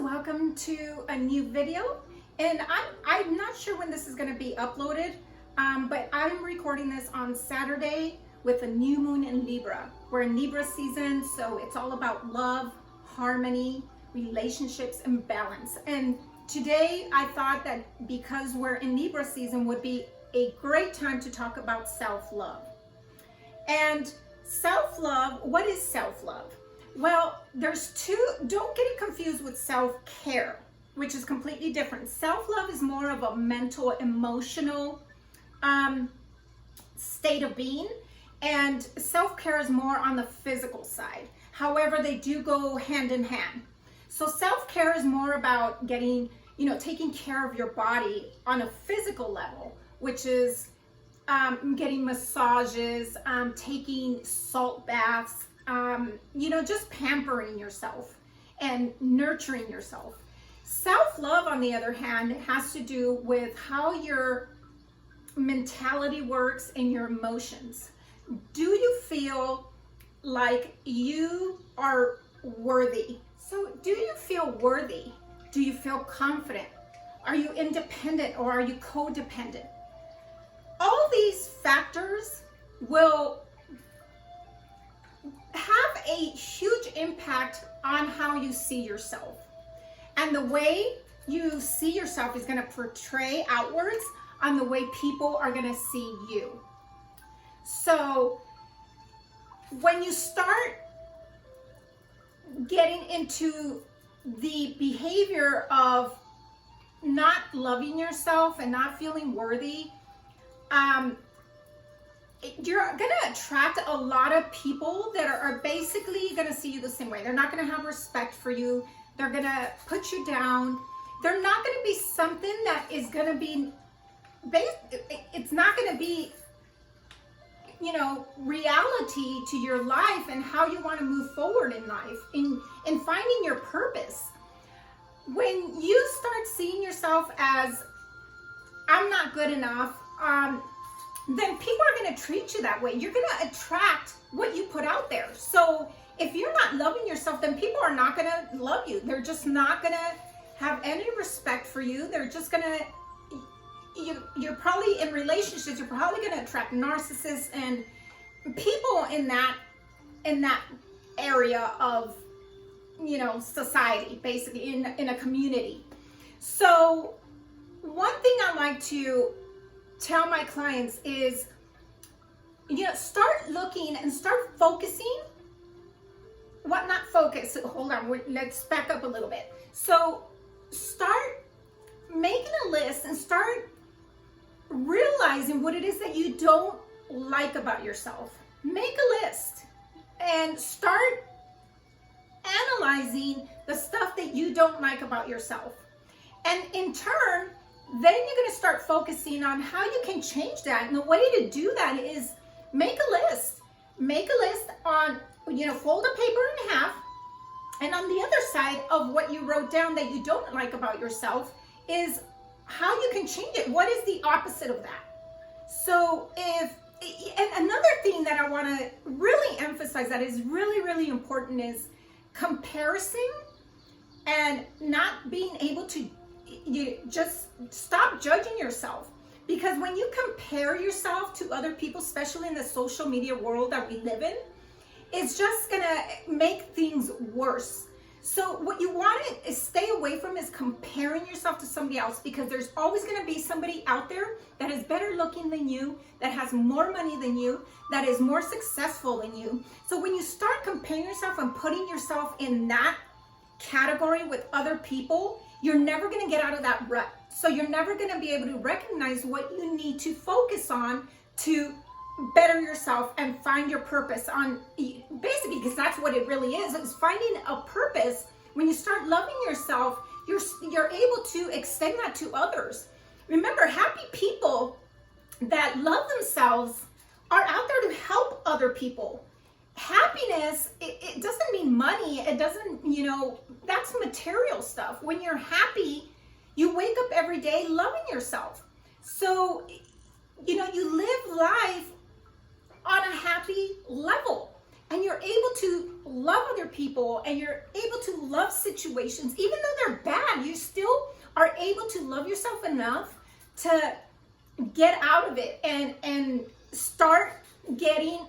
welcome to a new video. And I'm not sure when this is going to be uploaded, but I'm recording this on Saturday with a new moon in Libra. We're in Libra season, so it's all about love, harmony, relationships, and balance. And today I thought that because we're in Libra season would be a great time to talk about self-love. And self-love, what is self-love? Well, there's two. Don't get it confused with self-care, which is completely different. Self-love is more of a mental, emotional state of being, and self-care is more on the physical side. However, they do go hand in hand. So self-care is more about getting, taking care of your body on a physical level, which is getting massages, taking salt baths, just pampering yourself and nurturing yourself. Self-love, on the other hand, has to do with how your mentality works and your emotions. Do you feel like you are worthy? So do you feel worthy? Do you feel confident? Are you independent or are you codependent? All these factors will have a huge impact on how you see yourself. And the way you see yourself is going to portray outwards on the way people are going to see you. So when you start getting into the behavior of not loving yourself and not feeling worthy, you're going to attract a lot of people that are basically going to see you the same way. They're not going to have respect for you. They're going to put you down. They're not going to be something that is going to be, it's not going to be, reality to your life and how you want to move forward in life, in finding your purpose. When you start seeing yourself as, I'm not good enough, then people are going to treat you that way. You're going to attract what you put out there. So if you're not loving yourself, then people are not going to love you. They're just not going to have any respect for you. They're just going to, you're probably in relationships, you're probably going to attract narcissists and people in that area of, society, basically in a community. So one thing I like to tell my clients is, start looking and start focusing. Hold on, let's back up a little bit. So start making a list and start realizing what it is that you don't like about yourself. Make a list and start analyzing the stuff that you don't like about yourself. And in turn, then you're going to start focusing on how you can change that. And the way to do that is make a list. Make a list on, fold a paper in half. And on the other side of what you wrote down that you don't like about yourself is how you can change it. What is the opposite of that? So and another thing that I want to really emphasize that is really, really important is comparison and not being able to, you just stop judging yourself. Because when you compare yourself to other people, especially in the social media world that we live in, it's just gonna make things worse. So what you want to stay away from is comparing yourself to somebody else, because there's always going to be somebody out there that is better looking than you, that has more money than you, that is more successful than you. So when you start comparing yourself and putting yourself in that category with other people, you're never going to get out of that rut. So you're never going to be able to recognize what you need to focus on to better yourself and find your purpose on, basically, because that's what it really is finding a purpose. When you start loving yourself, you're able to extend that to others. Remember, happy people that love themselves are out there to help other people. Happiness, it doesn't mean money. It doesn't, that's material stuff. When you're happy, you wake up every day loving yourself. So, you live life on a happy level, and you're able to love other people and you're able to love situations, even though they're bad, you still are able to love yourself enough to get out of it and start getting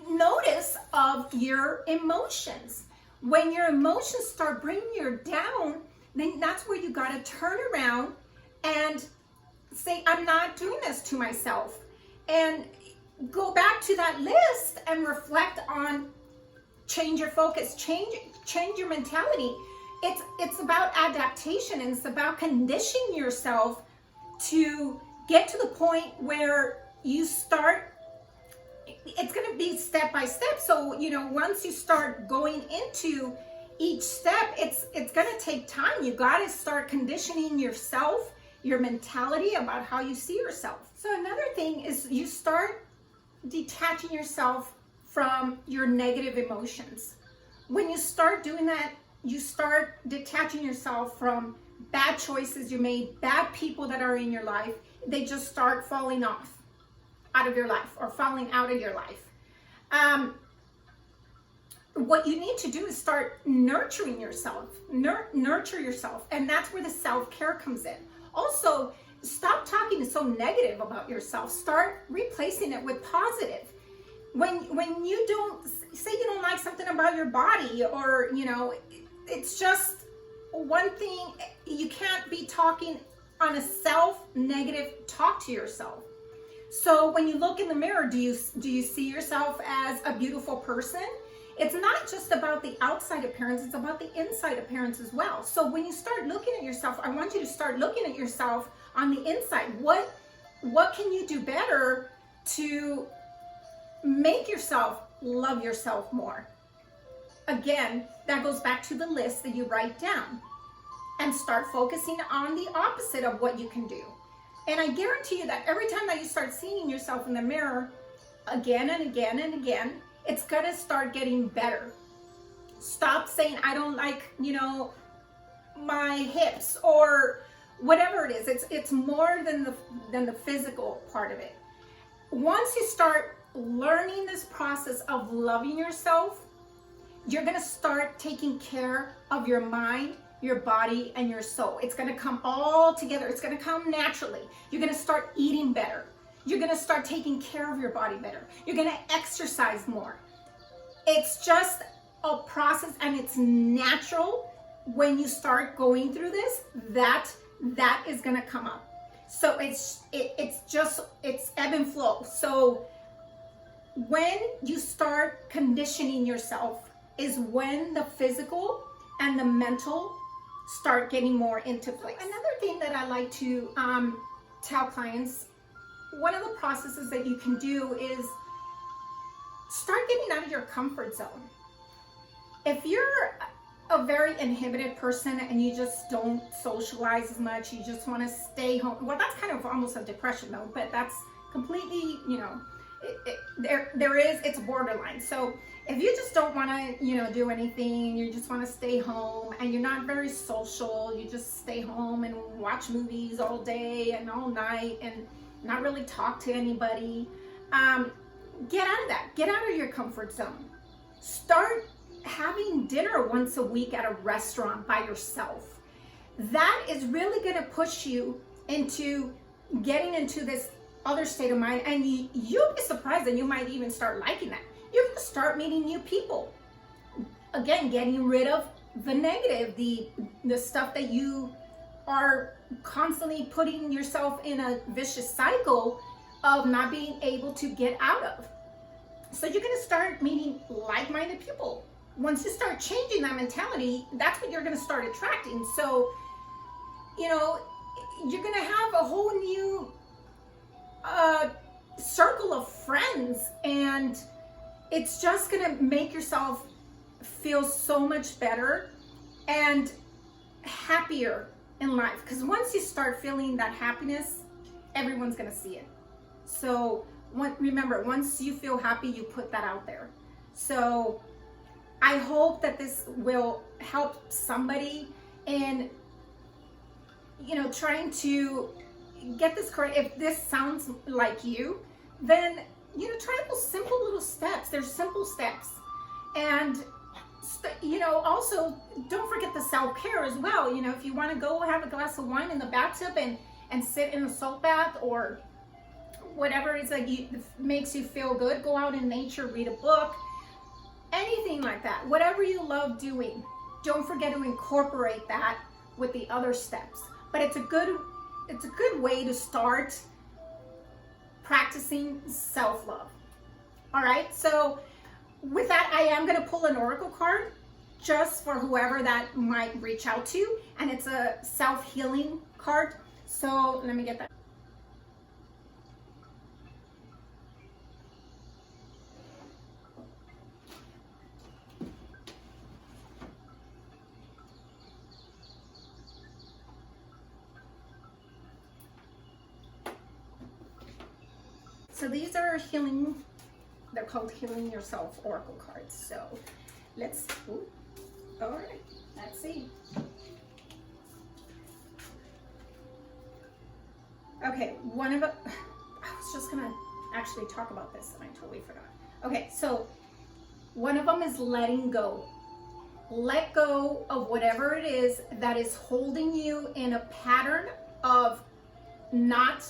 notice of your emotions. When your emotions start bringing you down, then that's where you got to turn around and say, I'm not doing this to myself. And go back to that list and reflect on, change your focus, change your mentality. It's about adaptation, and it's about conditioning yourself to get to the point where you start. It's going to be step by step. So, once you start going into each step, it's going to take time. You got to start conditioning yourself, your mentality about how you see yourself. So another thing is you start detaching yourself from your negative emotions. When you start doing that, you start detaching yourself from bad choices you made, bad people that are in your life. They just start falling off out of your life or falling out of your life. What you need to do is start nurturing yourself, nurture yourself. And that's where the self-care comes in. Also, stop talking so negative about yourself. Start replacing it with positive. When you don't, say you don't like something about your body, or, it's just one thing, you can't be talking on a self-negative talk to yourself. So when you look in the mirror, do you see yourself as a beautiful person? It's not just about the outside appearance, it's about the inside appearance as well. So when you start looking at yourself, I want you to start looking at yourself on the inside. What can you do better to make yourself love yourself more? Again, that goes back to the list that you write down, and start focusing on the opposite of what you can do. And I guarantee you that every time that you start seeing yourself in the mirror again and again and again, it's gonna start getting better. Stop saying, I don't like, my hips, or whatever it is. It's more than the physical part of it. Once you start learning this process of loving yourself, you're gonna start taking care of your mind, your body, and your soul. It's gonna come all together. It's gonna come naturally. You're gonna start eating better. You're gonna start taking care of your body better. You're gonna exercise more. It's just a process, and it's natural. When you start going through this, that is gonna come up. So it's ebb and flow. So when you start conditioning yourself is when the physical and the mental start getting more into place. Another thing that I like to tell clients, one of the processes that you can do is start getting out of your comfort zone. If you're a very inhibited person and you just don't socialize as much, you just want to stay home. Well, that's kind of almost a depression though, but that's completely, it's borderline. So if you just don't want to, do anything, you just want to stay home and you're not very social, you just stay home and watch movies all day and all night and not really talk to anybody, get out of that. Get out of your comfort zone. Start having dinner once a week at a restaurant by yourself. That is really going to push you into getting into this other state of mind, and you'll be surprised, and you might even start liking that. You're going to start meeting new people. Again, getting rid of the negative, the stuff that you are constantly putting yourself in a vicious cycle of not being able to get out of. So you're going to start meeting like-minded people. Once you start changing that mentality, that's what you're going to start attracting. So, you're going to have a whole new circle of friends, and it's just going to make yourself feel so much better and happier in life. Because once you start feeling that happiness, everyone's going to see it. So remember, once you feel happy, you put that out there. So I hope that this will help somebody in, trying to get this correct. If this sounds like you, then, try those simple little steps. There's simple steps. And you know, also don't forget the self-care as well. You know, if you want to go have a glass of wine in the bathtub and sit in a salt bath, or whatever it is that makes you feel good, go out in nature, read a book, anything like that, whatever you love doing, don't forget to incorporate that with the other steps. But it's a good way to start practicing self-love. All right, so with that, I am going to pull an oracle card just for whoever that might reach out to, and it's a self-healing card. So let me get that. So these are healing, they're called Healing Yourself Oracle cards. So let's, all right, let's see. Okay, one of them, I was just gonna actually talk about this and I totally forgot. Okay, so one of them is letting go. Let go of whatever it is that is holding you in a pattern of not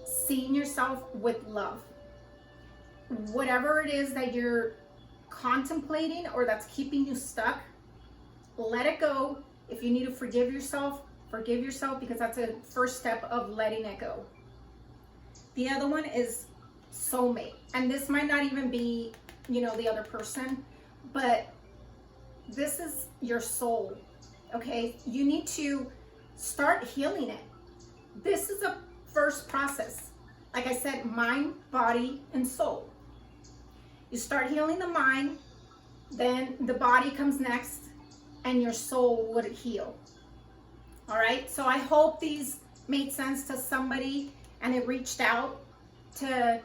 seeing yourself with love. Whatever it is that you're contemplating or that's keeping you stuck, let it go. If you need to forgive yourself, because that's a first step of letting it go. The other one is soulmate. And this might not even be, you know, the other person, but this is your soul, okay? You need to start healing it. This is a first process. Like I said, mind, body, and soul. You start healing the mind, then the body comes next, and your soul would heal. All right, so I hope these made sense to somebody and it reached out to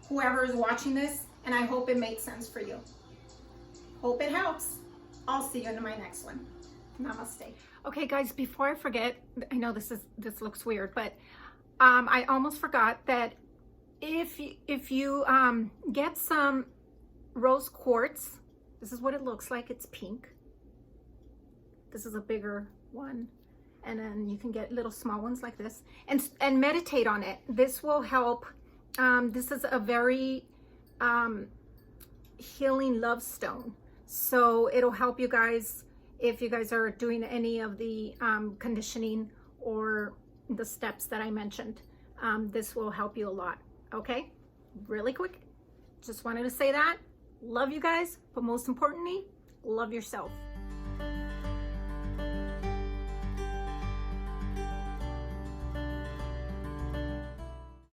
whoever is watching this, and I hope it made sense for you. Hope it helps. I'll see you in my next one. Namaste. Okay guys, before I forget, I know this looks weird, but I almost forgot that if you get some rose quartz, this is what it looks like. It's pink. This is a bigger one, and then you can get little small ones like this, and meditate on it. This will help. This is a very healing love stone, so it'll help you guys if you guys are doing any of the conditioning or the steps that I mentioned. This will help you a lot. Okay, really quick, just wanted to say that. Love you guys, but most importantly, love yourself.